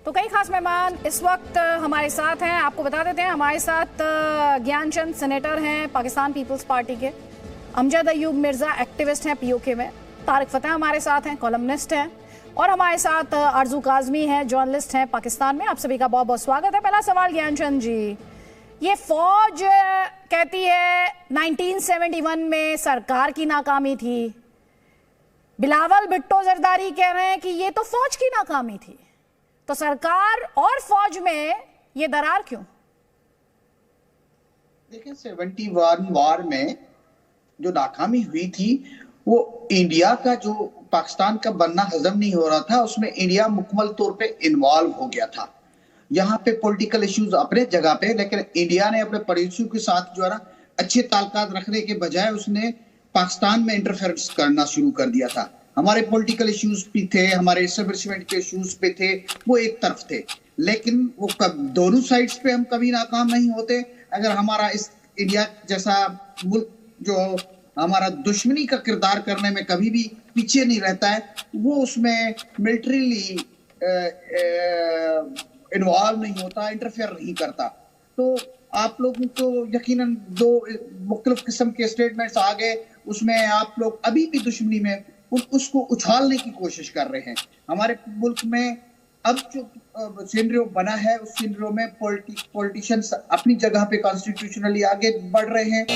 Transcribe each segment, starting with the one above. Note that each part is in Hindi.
तो कई खास मेहमान इस वक्त हमारे साथ हैं। आपको बता देते हैं हमारे साथ ज्ञानचंद सेनेटर हैं पाकिस्तान पीपल्स पार्टी के, अमजद अयूब मिर्जा एक्टिविस्ट हैं पीओके में, तारिक फतेह हमारे साथ हैं कॉलमनिस्ट हैं, और हमारे साथ आरजू काजमी हैं जर्नलिस्ट हैं पाकिस्तान में। आप सभी का बहुत बहुत स्वागत है। पहला सवाल ज्ञानचंद जी, ये फौज कहती है 1971 में सरकार की नाकामी थी, बिलावल भुट्टो जरदारी कह रहे हैं कि ये तो फौज की नाकामी थी, तो सरकार और फौज में ये दरार क्यों? देखिए 71 वार में जो नाकामी हुई थी वो इंडिया का जो पाकिस्तान का बनना हजम नहीं हो रहा था, उसमें इंडिया मुकम्मल तौर पे इन्वॉल्व हो गया था। यहाँ पे पॉलिटिकल इश्यूज अपने जगह पे, लेकिन इंडिया ने अपने पड़ोसियों के साथ जो है ना अच्छे ताल्लुकात रखने के बजाय उसने पाकिस्तान में इंटरफेरेंस करना शुरू कर दिया था। हमारे पॉलिटिकल इश्यूज भी थे, हमारे एस्टेब्लिशमेंट के इश्यूज पे थे, वो एक तरफ थे, लेकिन वो दोनों साइड्स पे हम कभी नाकाम नहीं होते। अगर हमारा इस इंडिया जैसा मुल्क जो हमारा दुश्मनी का किरदार करने में कभी भी पीछे नहीं रहता है, वो उसमें मिलिट्रीली इन्वॉल्व नहीं होता, इंटरफेयर नहीं करता। तो आप लोगों को यकीनन दो मुख्तलिफ किस्म के स्टेटमेंट्स आ गए, उसमें आप लोग अभी भी दुश्मनी में उसको उछालने की कोशिश कर रहे हैं। हमारे मुल्क में अब जो सिनेरियो बना है उस सिनेरियो में पॉलिटिशियंस अपनी जगह पे कॉन्स्टिट्यूशनली आगे बढ़ रहे हैं,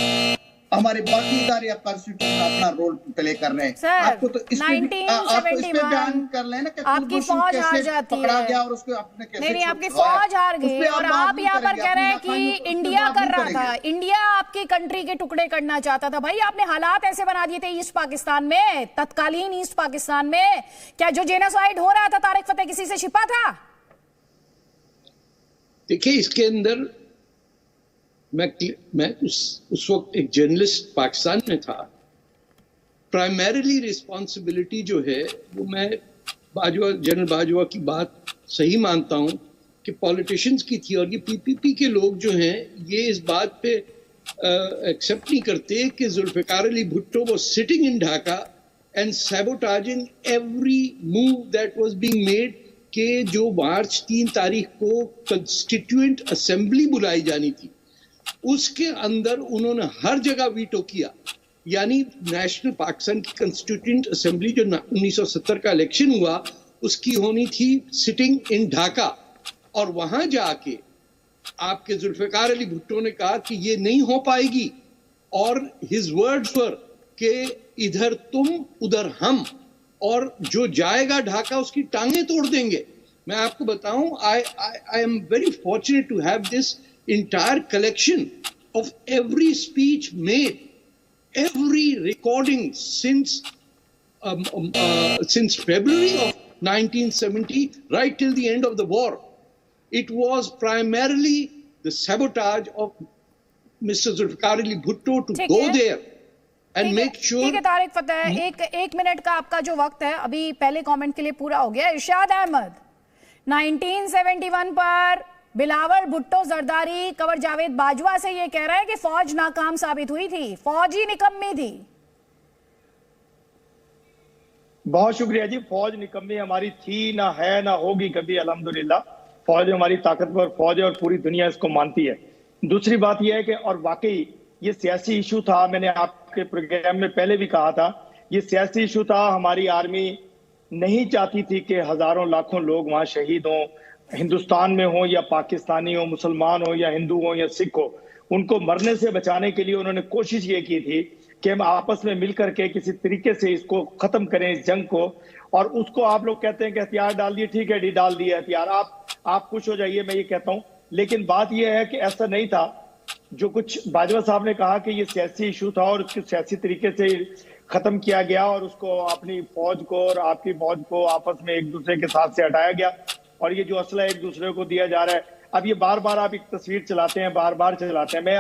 हमारे बाकी इदारे अब कॉन्स्टिट्यूशन अपना रोल प्ले कर रहे हैं। आपको तो इसमें बयान कर लेना कि आपकी फौज हार जाती पकड़ा गया और उसको आपने कैसे नहीं आपकी फौज हार गई, और आप यहाँ पर कह रहे हैं कि इंडिया कर रहा था, इंडिया आपकी कंट्री के टुकड़े करना चाहता था। भाई आपने हालात ऐसे बना दिए थे ईस्ट पाकिस्तान में, तत्कालीन ईस्ट पाकिस्तान में, क्या जो जेनोसाइड हो रहा था तारिक फतेह किसी से छिपा था? देखिए इसके अंदर मैं उस वक्त एक जर्नलिस्ट पाकिस्तान में था। प्राइमरीली रिस्पॉन्सिबिलिटी जो है वो मैं जनरल बाजवा की बात सही मानता हूं कि पॉलिटिशियंस की थी, और ये पीपीपी के लोग जो हैं ये इस बात पे एक्सेप्ट नहीं करते कि Zulfikar Ali Bhutto was sitting in Dhaka and sabotaging every move that was being made, कि जो मार्च 3 तारीख को कंस्टिट्यूएंट असेंबली बुलाई जानी थी उसके अंदर उन्होंने हर जगह वीटो किया। यानी नेशनल पाकिस्तान की कंस्टिट्यूएंट असेंबली जो 1970 का इलेक्शन हुआ उसकी होनी थी सिटिंग इन ढाका, और वहां जाके आपके जुल्फिकार अली भुट्टो ने कहा कि ये नहीं हो पाएगी, और हिज वर्ड्स वर कि इधर तुम उधर हम, और जो जाएगा ढाका उसकी टांगें तोड़ देंगे। मैं आपको बताऊं, I am very fortunate to have this entire collection of every speech made, every recording since February of 1970 right till the end of the war. It was primarily the sabotage of Mr. Zulfikar Ali Bhutto to go there and make sure। ठीक है तारिक फतेह, एक मिनट का आपका जो वक्त है अभी पहले कमेंट के लिए पूरा हो गया। इरशाद अहमद, 1971 पर बिलावल भुट्टो जरदारी कंवर जावेद बाजवा से ये कह रहा है कि फौज नाकाम साबित हुई थी, फौज ही निकम्मी थी। बहुत शुक्रिया जी। फौज निकम्मी हमारी थी ना है ना होगी कभी, अल्हम्दुलिल्लाह फौज हमारी ताकतवर फौज है और पूरी दुनिया इसको मानती है। दूसरी बात यह है कि और वाकई ये सियासी इशू था, मैंने आपके प्रोग्राम में पहले भी कहा था, ये सियासी इशू था। हमारी आर्मी नहीं चाहती थी कि हजारों लाखों लोग वहां शहीद हों, हिंदुस्तान में हो या पाकिस्तानी हो, मुसलमान हो या हिंदू हो या सिख हो, उनको मरने से बचाने के लिए उन्होंने कोशिश ये की थी कि हम आपस में मिलकर के किसी तरीके से इसको खत्म करें, इस जंग को। और उसको आप लोग कहते हैं कि हथियार डाल दिए, ठीक है डी डाल दिए हथियार, आप खुश हो जाइए, मैं ये कहता हूं। लेकिन बात यह है कि ऐसा नहीं था। जो कुछ बाजवा साहब ने कहा कि ये सियासी इशू था और उसको सियासी तरीके से खत्म किया गया, और उसको अपनी फौज को और आपकी फौज को आपस में एक दूसरे के साथ से हटाया गया, और ये जो असला एक दूसरे को दिया जा रहा है, अब ये बार बार आप एक तस्वीर चलाते हैं, बार बार चलाते हैं। मैं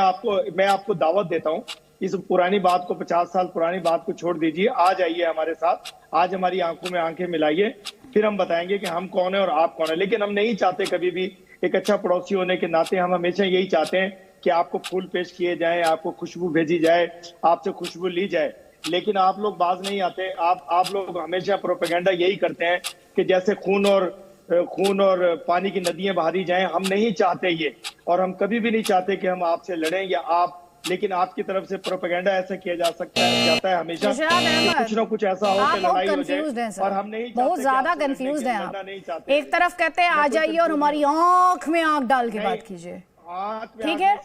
आपको दावत देता हूं, इस पुरानी बात को, 50 साल पुरानी बात को छोड़ दीजिए, आज आइए हमारे साथ, आज हमारी आंखों में आंखें मिलाइए, फिर हम बताएंगे कि हम कौन है और आप कौन है। लेकिन हम नहीं चाहते कभी भी, एक अच्छा पड़ोसी होने के नाते हम हमेशा यही चाहते हैं कि आपको फूल पेश किए जाए, आपको खुशबू भेजी जाए, आपसे खुशबू ली जाए। लेकिन आप लोग बाज नहीं आते, आप लोग हमेशा प्रोपेगेंडा यही करते हैं कि जैसे खून और खून और पानी की नदियां बहा दी जाएं। हम नहीं चाहते ये, और हम कभी भी नहीं चाहते कि हम आपसे लड़ें या आप, लेकिन आपकी तरफ से प्रोपेगेंडा ऐसा किया जाता है हमेशा कि कुछ ना कुछ ऐसा हो कि लड़ाई हो जाए, और हम नहीं चाहते, बहुत ज्यादा कंफ्यूज हैं आप। एक तरफ कहते हैं आ जाइए और हमारी आंख में आंख डाल के बात कीजिए, ठीक है,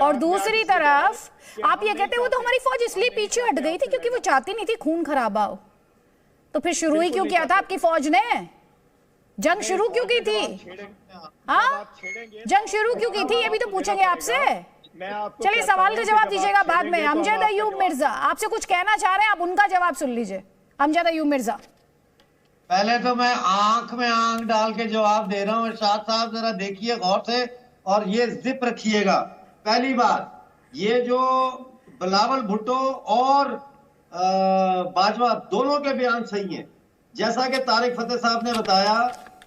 और दूसरी तरफ आप ये कहते हैं वो तो हमारी फौज इसलिए पीछे हट गई थी क्योंकि वो चाहती नहीं थी खून खराबा हो। तो फिर शुरू ही क्यों किया था आपकी फौज ने? जंग शुरू क्यों की थी? हाँ, जंग शुरू क्यों की थी, ये भी तो पूछेंगे आपसे। चलिए सवाल का जवाब दीजिएगा बाद में। अमजद अयूब मिर्जा आपसे कुछ कहना चाह रहे हैं, आप उनका जवाब सुन लीजिए। अमजद अयूब मिर्जा। पहले तो मैं आंख में आंख डाल के जवाब दे रहा हूँ, इरशाद साहब जरा देखिए गौर से और ये जिप रखिएगा। पहली बात, ये जो बिलावल भुट्टो और बाजवा दोनों के बयान सही हैं। जैसा कि तारिक फतेह साहब ने बताया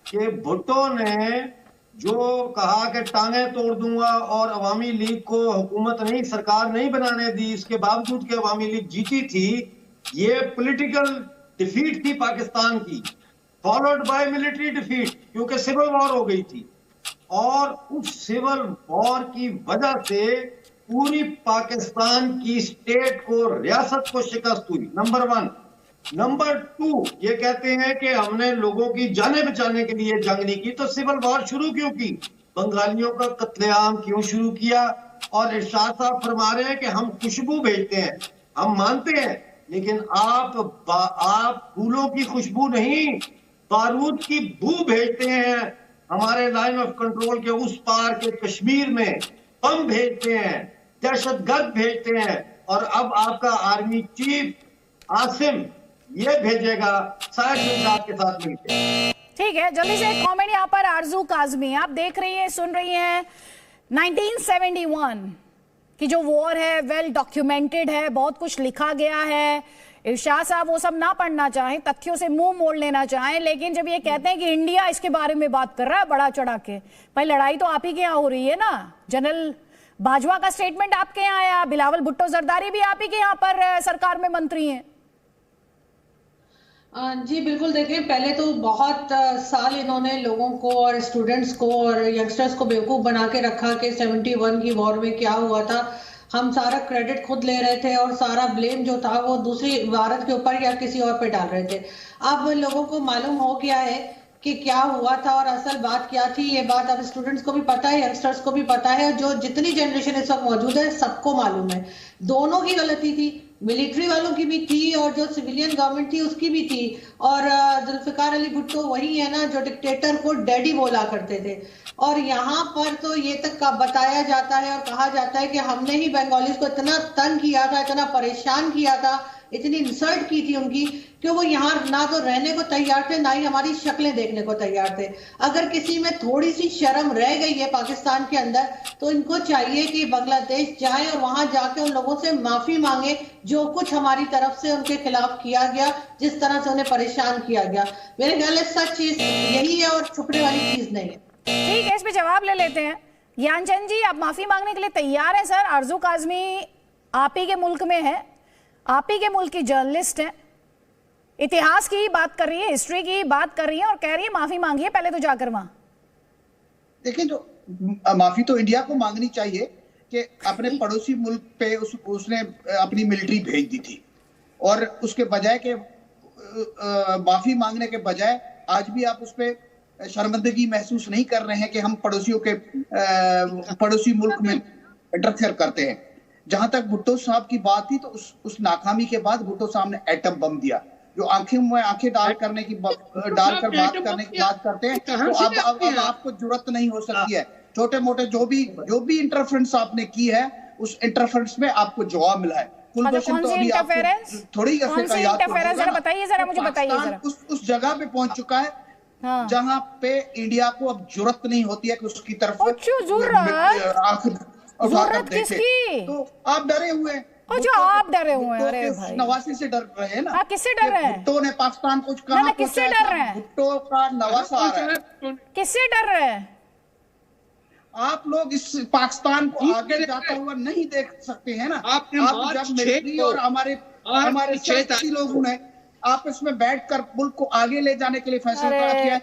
कि भुट्टो ने जो कहा कि टांगे तोड़ दूंगा और अवामी लीग को हुकूमत नहीं, सरकार नहीं बनाने दी, इसके बावजूद कि अवामी लीग जीती थी, ये पॉलिटिकल डिफीट थी पाकिस्तान की, फॉलोड बाय मिलिट्री डिफीट, क्योंकि सिविल वॉर हो गई थी। और उस सिविल वॉर की वजह से पूरी पाकिस्तान की स्टेट को, रियासत को शिकस्त हुई, नंबर 1। नंबर 2, ये कहते हैं कि हमने लोगों की जानें बचाने के लिए जंग नहीं की, तो सिविल वॉर शुरू क्यों की? बंगालियों का कत्लेआम क्यों शुरू किया? और इरशाद साहब फरमा रहे हैं कि हम खुशबू भेजते हैं, हम मानते हैं, लेकिन आप फूलों की खुशबू नहीं, बारूद की बू भेजते हैं। हमारे लाइन ऑफ कंट्रोल के उस पार के कश्मीर में बम भेजते हैं, दहशतगर्द भेजते हैं, और अब आपका आर्मी चीफ आसिम ये भेजेगा साहब के साथ मिलकर। ठीक है, जल्दी से एक कमेंट यहाँ पर आरजू काजमी, आप देख रही हैं, सुन रही हैं। 1971 की जो वॉर है वेल डॉक्यूमेंटेड है, बहुत कुछ लिखा गया है। इरशाद साहब वो सब ना पढ़ना चाहें, तथ्यों से मुंह मोड़ लेना चाहें, लेकिन जब ये कहते हैं कि इंडिया इसके बारे में बात कर रहा है बड़ा चढ़ा के, भाई लड़ाई तो आप ही के यहाँ हो रही है ना। जनरल बाजवा का स्टेटमेंट आपके यहाँ आया, बिलावल भुट्टो जरदारी भी आप ही के यहाँ पर सरकार में मंत्री हैं। जी बिल्कुल, देखिए पहले तो बहुत साल इन्होंने लोगों को और स्टूडेंट्स को और यंगस्टर्स को बेवकूफ बना के रखा कि 71 की वॉर में क्या हुआ था। हम सारा क्रेडिट खुद ले रहे थे और सारा ब्लेम जो था वो दूसरी भारत के ऊपर या किसी और पे डाल रहे थे। अब लोगों को मालूम हो गया है कि क्या हुआ था और असल बात क्या थी। ये बात अब स्टूडेंट्स को भी पता है, यंगस्टर्स को भी पता है, जो जितनी जनरेशन इस वक्त मौजूद है सबको मालूम है। दोनों की गलती थी, मिलिट्री वालों की भी थी और जो सिविलियन गवर्नमेंट थी उसकी भी थी। और जुल्फिकार अली भुट्टो वही है ना जो डिक्टेटर को डैडी बोला करते थे। और यहाँ पर तो ये तक बताया जाता है और कहा जाता है कि हमने ही बंगालीज को इतना तंग किया था, इतना परेशान किया था, इतनी इंसल्ट की थी उनकी कि वो यहाँ ना तो रहने को तैयार थे, ना ही हमारी शक्लें देखने को तैयार थे। अगर किसी में थोड़ी सी शर्म रह गई है पाकिस्तान के अंदर, तो इनको चाहिए कि बांग्लादेश जाएं और वहां जाके उन लोगों से माफी मांगे जो कुछ हमारी तरफ से उनके खिलाफ किया गया, जिस तरह से उन्हें परेशान किया गया। मेरे ख्याल है सच चीज यही है और छुपने वाली चीज नहीं है। ठीक है, इस पे जवाब ले लेते हैं। ज्ञानचंद जी, आप माफी मांगने के लिए तैयार हैं? सर, आरजू काजमी आप ही के मुल्क में है, आप ही के मुल्क की जर्नलिस्ट हैं, इतिहास की बात कर रही है, हिस्ट्री की बात कर रही है और कह रही है माफी मांगिए पहले तो जाकर वहां। देखिए, जो माफी तो इंडिया को मांगनी चाहिए कि अपने पड़ोसी मुल्क पे उसने अपनी मिलिट्री भेज दी थी, और उसके बजाय के माफी मांगने के बजाय आज भी आप उस पर शर्मिंदगी महसूस नहीं कर रहे हैं कि हम पड़ोसियों के पड़ोसी मुल्क में इंटरफेयर करते हैं। जहां तक भुट्टो साहब की बात थी, तो उस नाकामी के बाद भुट्टो साहब ने एटम बम दिया, जो आंखें में आंखें डालकर बात करने की बात करते हैं। तो अब आपको जरूरत नहीं हो सकती है। छोटे मोटे जो भी इंटरफेरेंस आपने की है, उस इंटरफेरेंस में आपको जवाब मिला है। कुलभूषण तो अभी थोड़ी बताइए जरा, मुझे बताइए जरा। उस जगह पे पहुंच चुका है जहां पे इंडिया को अब जरूरत नहीं होती है कि उसकी तरफ किसकी? तो आप डरे हुए हैं। जो आप डरे हुए हैं, अरे भाई नवासी से डर रहे हैं ना। आप किससे डर रहे हैं? भुट्टो ने पाकिस्तान को कहा, किससे डर रहे हैं? भुट्टो का नवासा आ रहा है। किससे डर रहे हैं आप लोग? इस पाकिस्तान को आगे जाता हुआ नहीं देख सकते हैं ना। आप जब मिलिट्री और हमारे 86 लोगों ने आपस में बैठकर मुल्क को आगे ले जाने के लिए फैसला किया है,